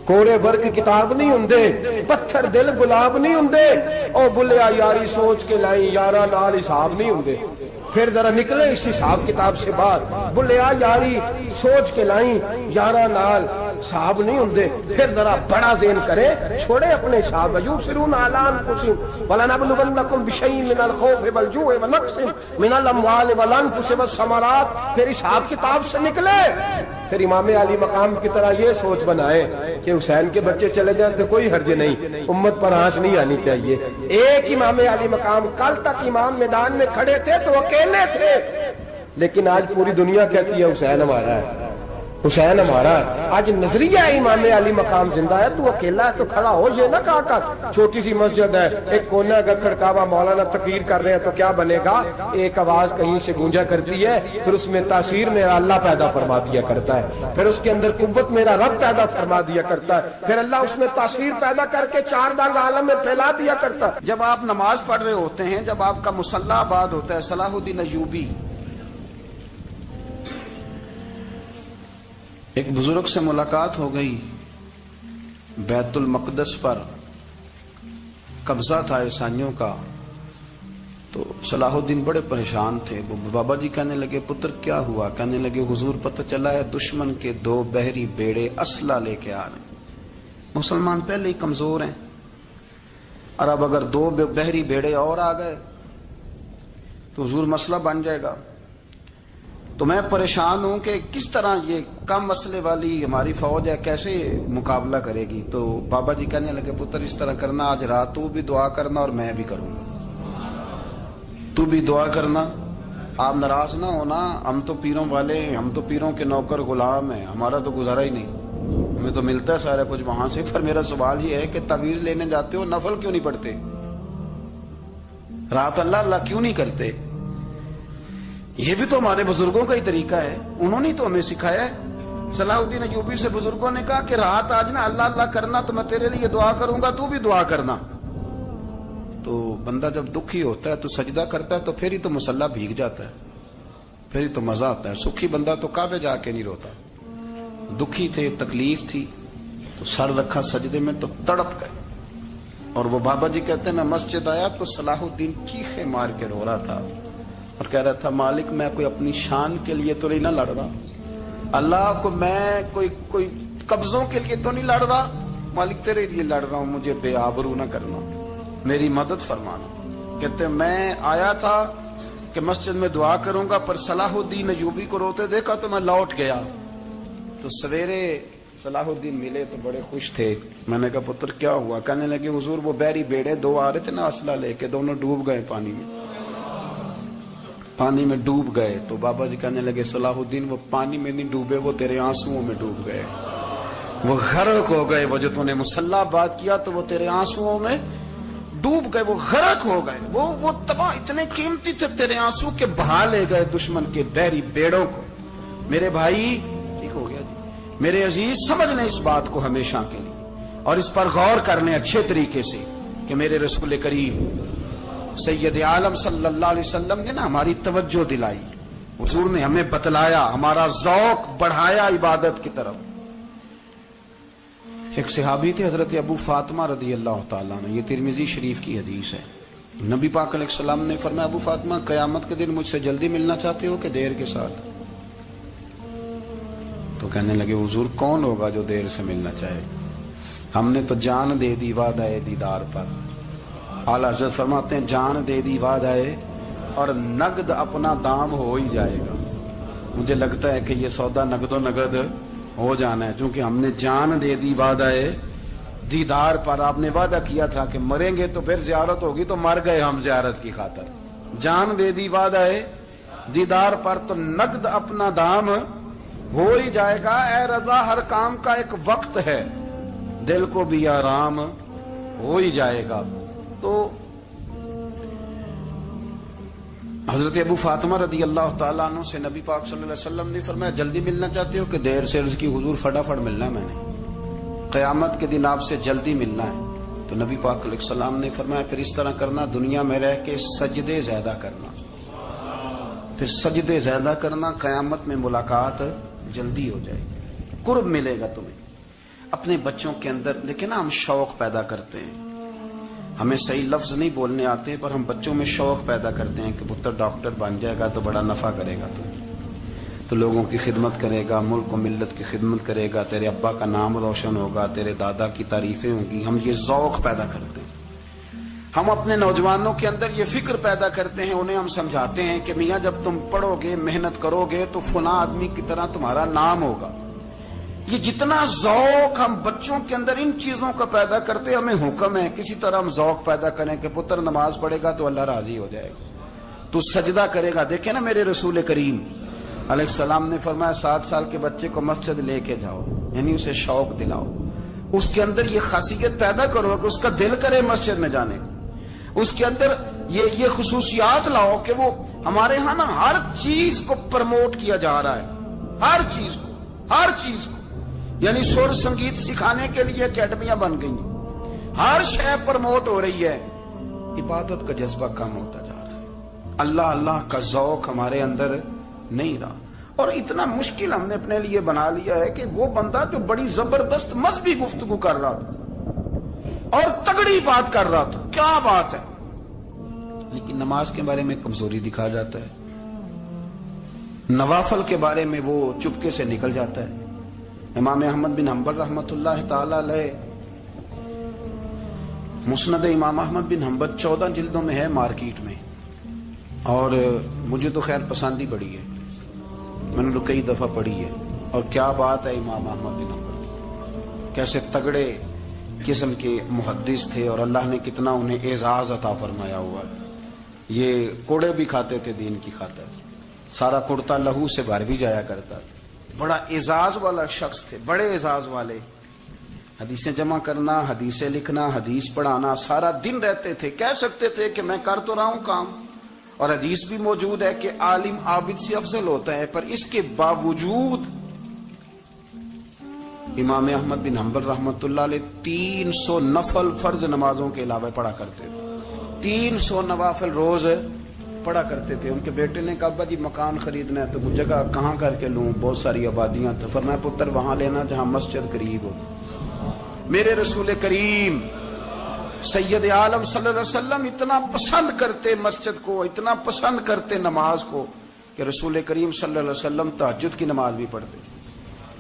کوڑے ورگ کتاب نہیں ہوندے، پتھر دل گلاب نہیں ہوندے، او بلیا یاری سوچ کے لائیں یارا نال حساب نہیں ہوندے۔ پھر ذرا نکلے اس حساب کتاب سے باہر، بلیا یاری سوچ کے لائیں یارا نال حساب نہیں ہوندے۔ پھر ذرا بڑا ذہن کرے، چھوڑے اپنے حساب۔ یبصرون علی انفسہم ولنبلونکم بشیء من الخوف والجوع ونقص من الاموال والانفس والثمرات۔ پھر حساب کتاب سے نکلے، پھر امام علی مقام کی طرح یہ سوچ بنائے کہ حسین کے بچے چلے جائیں تو کوئی حرج نہیں، امت پر آنچ نہیں آنی چاہیے۔ ایک امام علی مقام، کل تک امام میدان میں کھڑے تھے تو اکیلے تھے، لیکن آج پوری دنیا کہتی ہے حسین ہمارا ہے، حسین ہمارا ہے۔ آج نظریہ امام علی مقام زندہ ہے، تو اکیلا ہے تو کھڑا ہو، یہ نہ کہا کر چھوٹی سی مسجد ہے، ایک کونا کا کھڑکاوا، مولانا تقریر کر رہے ہیں تو کیا بنے گا، ایک آواز کہیں سے گونجا کرتی ہے، پھر اس میں تاثیر میرا اللہ پیدا فرما دیا کرتا ہے، پھر اس کے اندر قوت میرا رب پیدا فرما دیا کرتا ہے، پھر اللہ اس میں تاثیر پیدا کر کے چار دانگ عالم میں پھیلا دیا کرتا ہے۔ جب آپ نماز پڑھ رہے ہوتے ہیں، جب آپ کا مصلی آباد ہوتا ہے، صلاح الدین ایوبی ایک بزرگ سے ملاقات ہو گئی، بیت المقدس پر قبضہ تھا عیسائیوں کا، تو صلاح الدین بڑے پریشان تھے۔ بابا جی کہنے لگے پتر کیا ہوا؟ کہنے لگے حضور پتہ چلا ہے دشمن کے 2 بحری بیڑے اسلحہ لے کے آ رہے ہیں، مسلمان پہلے ہی کمزور ہیں، اور اب اگر 2 بحری بیڑے اور آ گئے تو حضور مسئلہ بن جائے گا۔ تو میں پریشان ہوں کہ کس طرح یہ کم مسئلے والی ہماری فوج ہے کیسے مقابلہ کرے گی۔ تو بابا جی کہنے لگے پتر اس طرح کرنا، آج رات تو بھی دعا کرنا اور میں بھی کروں گا، تو بھی دعا کرنا، آپ ناراض نہ ہونا، ہم تو پیروں والے ہیں، ہم تو پیروں کے نوکر غلام ہیں، ہمارا تو گزارا ہی نہیں، ہمیں تو ملتا ہے سارا کچھ وہاں سے۔ پر میرا سوال یہ ہے کہ تعویذ لینے جاتے ہو نفل کیوں نہیں پڑھتے، رات اللہ اللہ کیوں نہیں کرتے؟ یہ بھی تو ہمارے بزرگوں کا ہی طریقہ ہے، انہوں نے تو ہمیں سکھایا ہے۔ صلاح الدین ایوبی سے بزرگوں نے کہا کہ رات آج نا اللہ اللہ کرنا، تو میں تیرے لیے دعا کروں گا، تو بھی دعا کرنا۔ تو بندہ جب دکھی ہوتا ہے تو سجدہ کرتا ہے، تو پھر ہی تو مصلی بھیگ جاتا ہے، پھر ہی تو مزہ آتا ہے۔ سکھی بندہ تو کعبے جا کے نہیں روتا، دکھی تھے، تکلیف تھی، تو سر رکھا سجدے میں تو تڑپ گئے۔ اور وہ بابا جی کہتے ہیں میں مسجد آیا تو صلاح الدین چیخے مار کے رو رہا تھا اور کہہ رہا تھا مالک میں کوئی اپنی شان کے لیے تو نہیں نہ لڑ رہا، اللہ کو میں کوئی قبضوں کے لیے تو نہیں لڑ رہا، مالک تیرے لیے لڑ رہا ہوں، مجھے بے آبرو نہ کرنا، میری مدد فرمانا۔ کہتے ہیں میں آیا تھا کہ مسجد میں دعا کروں گا، پر صلاح الدین ایوبی کو روتے دیکھا تو میں لوٹ گیا۔ تو سویرے صلاح الدین ملے تو بڑے خوش تھے، میں نے کہا پتر کیا ہوا؟ کہنے لگے حضور وہ بحری بیڑے 2 آ رہے تھے نا اسلحہ لے کے، دونوں ڈوب گئے پانی میں ڈوب گئے۔ تو بابا جی کہنے لگے صلاح الدین وہ پانی میں نہیں ڈوبے، وہ تیرے آنسوؤں میں ڈوب گئے، وہ غرق ہو گئے، وہ جو تو نے مصلی بات کیا تو وہ تیرے آنسوؤں میں ڈوب گئے، وہ غرق ہو گئے، وہ تباہ اتنے قیمتی تھے تیرے آنسو کے بہا لے گئے دشمن کے بحری بیڑوں کو۔ میرے بھائی ٹھیک ہو گیا جی، میرے عزیز سمجھ لیں اس بات کو ہمیشہ کے لیے، اور اس پر غور کر لیں اچھے طریقے سے کہ میرے رسول کریم سید عالم صلی اللہ علیہ وسلم نے نا ہماری توجہ دلائی، حضور نے ہمیں بتلایا، ہمارا ذوق بڑھایا عبادت کی طرف۔ ایک صحابی تھے حضرت ابو فاطمہ رضی اللہ تعالیٰ عنہ، یہ ترمذی شریف کی حدیث ہے۔ نبی پاک علیہ السلام نے فرمایا ابو فاطمہ قیامت کے دن مجھ سے جلدی ملنا چاہتے ہو کہ دیر کے ساتھ؟ تو کہنے لگے حضور کون ہوگا جو دیر سے ملنا چاہے، ہم نے تو جان دے دی وعدہ دیدار پر۔ اعلیٰ حضرت فرماتے ہیں جان دے دی وعدہ اور نقد اپنا دام ہو ہی جائے گا۔ مجھے لگتا ہے کہ یہ سودا نقد و نقد ہو جانا ہے، چونکہ ہم نے جان دے دی وعدہ دیدار پر۔ آپ نے وعدہ کیا تھا کہ مریں گے تو پھر زیارت ہوگی، تو مر گئے ہم زیارت کی خاطر۔ جان دے دی وعدہ دیدار پر، تو نقد اپنا دام ہو ہی جائے گا۔ اے رضا ہر کام کا ایک وقت ہے، دل کو بھی آرام ہو ہی جائے گا۔ تو حضرت ابو فاطمہ رضی اللہ تعالیٰ عنہ سے نبی پاک صلی اللہ علیہ وسلم نے فرمایا جلدی ملنا چاہتے ہو کہ دیر سے؟ عرض کی حضور فٹافٹ ملنا ہے، میں نے قیامت کے دن آپ سے جلدی ملنا ہے۔ تو نبی پاک علیہ السلام نے فرمایا پھر اس طرح کرنا، دنیا میں رہ کے سجدے زیادہ کرنا، پھر سجدے زیادہ کرنا، قیامت میں ملاقات جلدی ہو جائے گی، قرب ملے گا تمہیں۔ اپنے بچوں کے اندر دیکھیں نا، ہم شوق پیدا کرتے ہیں، ہمیں صحیح لفظ نہیں بولنے آتے پر ہم بچوں میں شوق پیدا کرتے ہیں کہ پتر ڈاکٹر بن جائے گا تو بڑا نفع کرے گا، تو لوگوں کی خدمت کرے گا، ملک و ملت کی خدمت کرے گا، تیرے ابا کا نام روشن ہوگا، تیرے دادا کی تعریفیں ہوں گی. ہم یہ ذوق پیدا کرتے ہیں. ہم اپنے نوجوانوں کے اندر یہ فکر پیدا کرتے ہیں، انہیں ہم سمجھاتے ہیں کہ میاں جب تم پڑھو گے، محنت کرو گے تو فلاں آدمی کی طرح تمہارا نام ہوگا. یہ جتنا ذوق ہم بچوں کے اندر ان چیزوں کا پیدا کرتے، ہمیں حکم ہے کسی طرح ہم ذوق پیدا کریں کہ پتر نماز پڑھے گا تو اللہ راضی ہو جائے گا، تو سجدہ کرے گا. دیکھیں نا میرے رسول کریم علیہ السلام نے فرمایا 7 سال کے بچے کو مسجد لے کے جاؤ، یعنی اسے شوق دلاؤ، اس کے اندر یہ خاصیت پیدا کرو کہ اس کا دل کرے مسجد میں جانے کا، اس کے اندر یہ خصوصیات لاؤ کہ وہ ہمارے ہاں نا ہر چیز کو پرموٹ کیا جا رہا ہے، ہر چیز کو یعنی سر سنگیت سکھانے کے لیے اکیڈمیاں بن گئی، ہر شے پرموٹ ہو رہی ہے. عبادت کا جذبہ کم ہوتا جا رہا ہے، اللہ کا ذوق ہمارے اندر نہیں رہا. اور اتنا مشکل ہم نے اپنے لیے بنا لیا ہے کہ وہ بندہ جو بڑی زبردست مذہبی گفتگو کر رہا تھا اور تگڑی بات کر رہا تھا، کیا بات ہے، لیکن نماز کے بارے میں کمزوری دکھا جاتا ہے، نوافل کے بارے میں وہ چپکے سے نکل جاتا ہے. امام احمد بن حنبل رحمۃ اللہ تعالی علیہ، مسند امام احمد بن حنبل 14 جلدوں میں ہے مارکیٹ میں، اور مجھے تو خیر پسند ہی بڑی ہے، میں نے تو کئی دفعہ پڑھی ہے. اور کیا بات ہے، امام احمد بن حنبل کیسے تگڑے قسم کے محدث تھے، اور اللہ نے کتنا انہیں اعزاز عطا فرمایا ہوا. یہ کوڑے بھی کھاتے تھے دین کی خاطر، سارا کرتا لہو سے بھر بھی جایا کرتا تھا. بڑا اعزاز والا شخص تھے، بڑے اعزاز والے. حدیثیں جمع کرنا، حدیثیں لکھنا، حدیث پڑھانا، سارا دن رہتے تھے. کہہ سکتے تھے کہ میں کر تو رہا ہوں کام، اور حدیث بھی موجود ہے کہ عالم عابد سے افضل ہوتا ہے، پر اس کے باوجود امام احمد بن حنبل رحمۃ اللہ علیہ 300 نفل فرض نمازوں کے علاوہ پڑھا کرتے تھے. 300 نوافل روز پڑھا کرتے تھے. ان کے بیٹے نے کہا ابا جی مکان خریدنا ہے تو وہ جگہ کہاں کر کے لوں، بہت ساری آبادیاں. تو فرمایا پتر وہاں لینا جہاں مسجد قریب ہو. میرے رسول کریم سید عالم صلی اللہ علیہ وسلم اتنا پسند کرتے مسجد کو، اتنا پسند کرتے نماز کو، کہ رسول کریم صلی اللہ علیہ وسلم تہجد کی نماز بھی پڑھتے،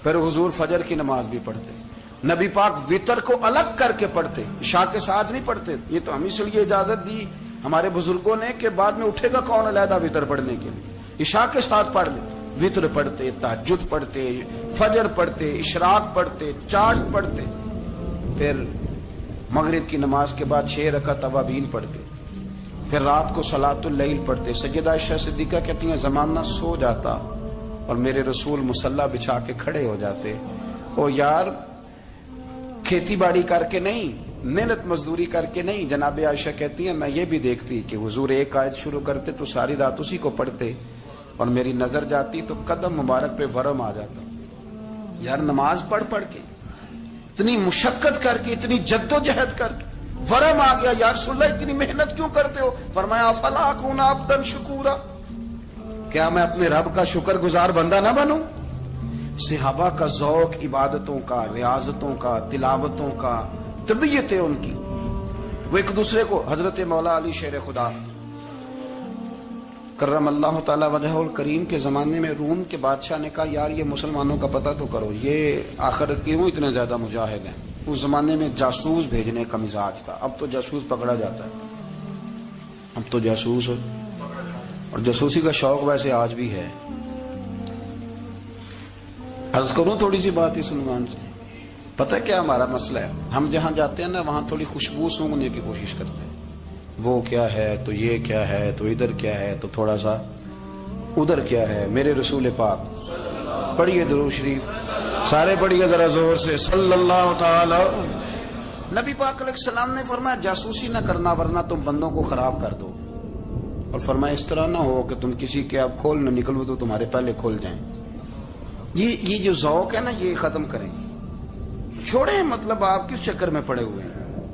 پھر حضور فجر کی نماز بھی پڑھتے. نبی پاک وتر کو الگ کر کے پڑھتے، عشاء کے ساتھ نہیں پڑھتے. یہ تو ہم اس لیے اجازت دی ہمارے بزرگوں نے کہ بعد میں اٹھے گا کون علیحدہ وتر پڑھنے کے لیے، عشاء کے ساتھ پڑھ لے. وتر پڑھتے، تہجد پڑھتے، فجر پڑھتے، اشراق پڑھتے، چاشت پڑھتے، پھر مغرب کی نماز کے بعد 6 رکعت اوابین پڑھتے، پھر رات کو صلاۃ اللیل پڑھتے. سیدہ عائشہ صدیقہ کہتی ہیں زمانہ سو جاتا اور میرے رسول مصلی بچھا کے کھڑے ہو جاتے. او یار کھیتی باڑی کر کے نہیں، محنت مزدوری کر کے نہیں. جناب عائشہ کہتی ہیں میں یہ بھی دیکھتی کہ حضور ایک آیت شروع کرتے تو ساری رات اسی کو پڑھتے، اور میری نظر جاتی تو قدم مبارک پہ ورم آ جاتا. یار نماز پڑھ کے اتنی مشقت کر کے، اتنی جد و جہد کر کے ورم آ گیا. یا رسول اللہ اتنی محنت کیوں کرتے ہو؟ فرمایا افلا اکون عبدا شکورا، کیا میں اپنے رب کا شکر گزار بندہ نہ بنوں؟ صحابہ کا ذوق عبادتوں کا، ریاضتوں کا، تلاوتوں کا، طبیعت ہے ان کی. وہ ایک دوسرے کو، حضرت مولا علی شیر خدا کرم اللہ تعالی وجہہ الکریم کے زمانے میں روم کے بادشاہ نے کہا یار یہ مسلمانوں کا پتہ تو کرو، یہ آخر کیوں اتنے زیادہ مجاہد ہیں. اس زمانے میں جاسوس بھیجنے کا مزاج تھا. اب تو جاسوس پکڑا جاتا ہے، اب تو جاسوس، اور جاسوسی کا شوق ویسے آج بھی ہے. عرض کروں تھوڑی سی بات اس عنوان سے. پتہ کیا ہمارا مسئلہ ہے؟ ہم جہاں جاتے ہیں نا وہاں تھوڑی خوشبو سونگنے کی کوشش کرتے ہیں. وہ کیا ہے تو یہ کیا ہے تو ادھر کیا ہے تو تھوڑا سا ادھر کیا ہے. میرے رسول پاک پڑھیے درود شریف، سارے پڑھیے ذرا زور سے صلی اللہ تعالی. نبی پاک علیہ السلام نے فرمایا جاسوسی نہ کرنا ورنہ تم بندوں کو خراب کر دو. اور فرمایا اس طرح نہ ہو کہ تم کسی کے آپ کھول نہ نکلو تو تمہارے پہلے کھول جائیں. یہ جو ذوق ہے نا یہ ختم کریں، چھوڑیں. مطلب آپ کس چکر میں پڑے ہوئے ہیں؟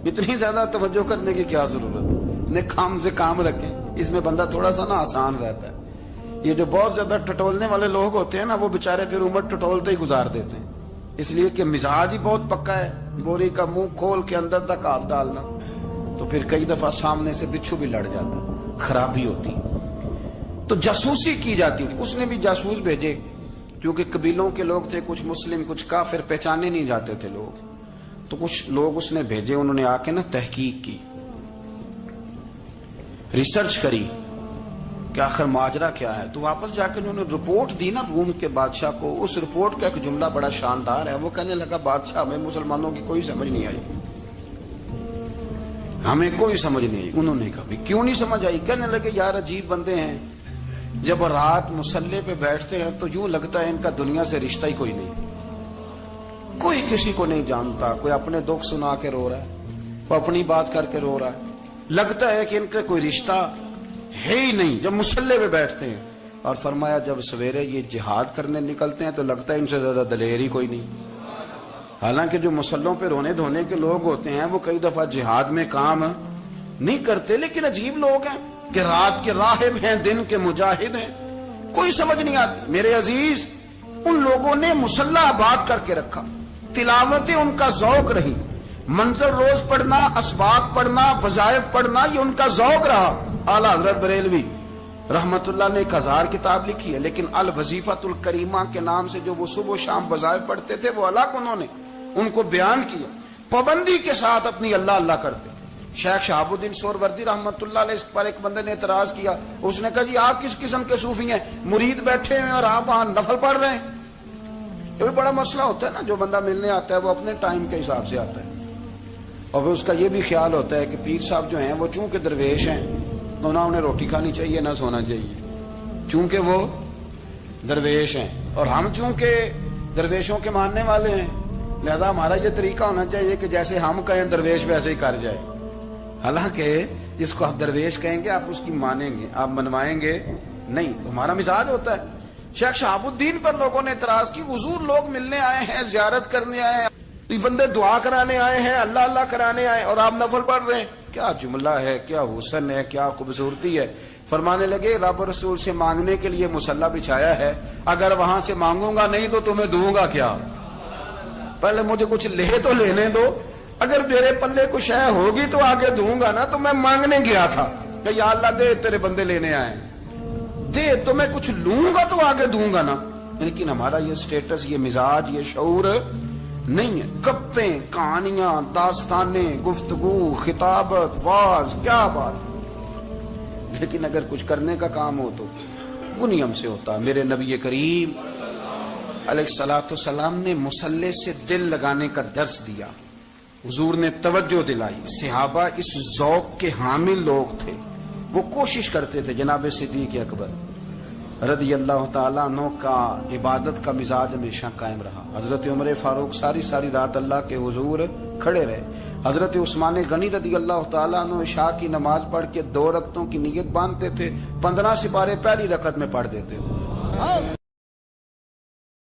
اتنی زیادہ توجہ کرنے کی کیا ضرورت ہے؟ کام سے کام رکھیں. اس میں بندہ تھوڑا سا نا آسان رہتا ہے. یہ جو بہت زیادہ ٹٹولنے والے لوگ ہوتے ہیں نا وہ بےچارے پھر عمر ٹٹولتے ہی گزار دیتے ہیں. اس لیے کہ مزاج ہی بہت پکا ہے، بوری کا منہ کھول کے اندر تک ہاتھ ڈالنا، تو پھر کئی دفعہ سامنے سے بچھو بھی لڑ جاتا، خرابی ہوتی۔ تو جاسوسی کی جاتی تھی، اس نے بھی جاسوس بھیجے، کیونکہ قبیلوں کے لوگ تھے، کچھ مسلم کچھ کافر، پہچانے نہیں جاتے تھے لوگ، تو کچھ لوگ اس نے بھیجے، انہوں نے آ کے نا تحقیق کی، ریسرچ کری کہ آخر ماجرا کیا ہے۔ تو واپس جا کے انہوں نے رپورٹ دی نا روم کے بادشاہ کو۔ اس رپورٹ کا ایک جملہ بڑا شاندار ہے، وہ کہنے لگا بادشاہ ہمیں مسلمانوں کی کوئی سمجھ نہیں آئی، ہمیں کوئی سمجھ نہیں آئی۔ انہوں نے کہا بھی کیوں نہیں سمجھ آئی؟ کہنے لگے یار عجیب بندے ہیں، جب رات مسلح پہ بیٹھتے ہیں تو یوں لگتا ہے ان کا دنیا سے رشتہ ہی کوئی نہیں، کوئی کسی کو نہیں جانتا، کوئی اپنے دکھ سنا کے رو رہا ہے، کوئی اپنی بات کر کے رو رہا ہے، لگتا ہے کہ ان کا کوئی رشتہ ہے ہی نہیں جب مسلح پہ بیٹھتے ہیں۔ اور فرمایا جب سویرے یہ جہاد کرنے نکلتے ہیں تو لگتا ہے ان سے زیادہ دلیر ہی کوئی نہیں۔ حالانکہ جو مسلحوں پہ رونے دھونے کے لوگ ہوتے ہیں وہ کئی دفعہ جہاد میں کام نہیں کرتے، لیکن عجیب لوگ ہیں کہ رات کے راہب ہیں، دن کے مجاہد ہیں، کوئی سمجھ نہیں آتی۔ میرے عزیز، ان لوگوں نے مسلح آباد کر کے رکھا، تلاوتیں ان کا ذوق رہی، منظر روز پڑھنا، اسباق پڑھنا، وظائف پڑھنا، یہ ان کا ذوق رہا۔ اعلیٰ حضرت بریلوی رحمت اللہ نے ایک 1000 کتاب لکھی ہے، لیکن الوظیفۃ الکریمہ کے نام سے جو وہ صبح و شام وظائف پڑھتے تھے وہ الگ انہوں نے ان کو بیان کیا، پابندی کے ساتھ اپنی اللہ اللہ کرتے۔ شیخ شہاب الدین سہروردی رحمت اللہ علیہ، اس پر ایک بندے نے اعتراض کیا، اس نے کہا جی آپ کس قسم کے صوفی ہیں، مرید بیٹھے ہیں اور آپ وہاں نفل پڑھ رہے ہیں؟ یہ بھی بڑا مسئلہ ہوتا ہے نا، جو بندہ ملنے آتا ہے وہ اپنے ٹائم کے حساب سے آتا ہے، اور اس کا یہ بھی خیال ہوتا ہے کہ پیر صاحب جو ہیں وہ چونکہ درویش ہیں تو نہ انہیں روٹی کھانی چاہیے نہ سونا چاہیے، چونکہ وہ درویش ہیں، اور ہم چونکہ درویشوں کے ماننے والے ہیں، لہذا ہمارا یہ طریقہ ہونا چاہیے کہ جیسے ہم کہیں درویش ویسے ہی کر جائے۔ حالانکہ جس کو آپ درویش کہیں گے آپ اس کی مانیں گے، آپ منوائیں گے نہیں، ہمارا مزاج ہوتا ہے۔ شیخ شہاب الدین پر لوگوں نے اعتراض کی، حضور لوگ ملنے آئے ہیں، زیارت کرنے آئے ہیں، یہ بندے دعا کرانے آئے ہیں، اللہ اللہ کرانے آئے، اور آپ نفل پڑھ رہے ہیں، کیا جملہ ہے، کیا حسن ہے، کیا خوبصورتی ہے۔ فرمانے لگے رب رسول سے مانگنے کے لیے مصلی بچھایا ہے، اگر وہاں سے مانگوں گا نہیں تو تمہیں دوں گا کیا؟ پہلے مجھے کچھ لے تو لینے دو، اگر میرے پلے کچھ ہے ہوگی تو آگے دوں گا نا۔ تو میں مانگنے گیا تھا کہ یا اللہ دے، تیرے بندے لینے آئے دے، تو میں کچھ لوں گا تو آگے دوں گا نا۔ لیکن ہمارا یہ سٹیٹس، یہ مزاج، یہ شعور نہیں ہے۔ گپیں، کہانیاں، داستانیں، گفتگو، خطابت، واز، کیا بات، لیکن اگر کچھ کرنے کا کام ہو تو وہ نہیں ہم سے ہوتا۔ میرے نبی کریم علیہ الصلوۃ والسلام نے مصلی سے دل لگانے کا درس دیا، حضور نے توجہ دلائی، صحابہ اس ذوق کے حامل لوگ تھے، وہ کوشش کرتے تھے۔ جناب صدیق اکبر رضی اللہ تعالیٰ عنہ کا عبادت کا مزاج ہمیشہ قائم رہا۔ حضرت عمر فاروق ساری رات اللہ کے حضور کھڑے رہے۔ حضرت عثمان غنی رضی اللہ تعالیٰ عنہ عشاء کی نماز پڑھ کے 2 رکعتوں کی نیت باندھتے تھے، 15 سپارے پہلی رکعت میں پڑھ دیتے تھے۔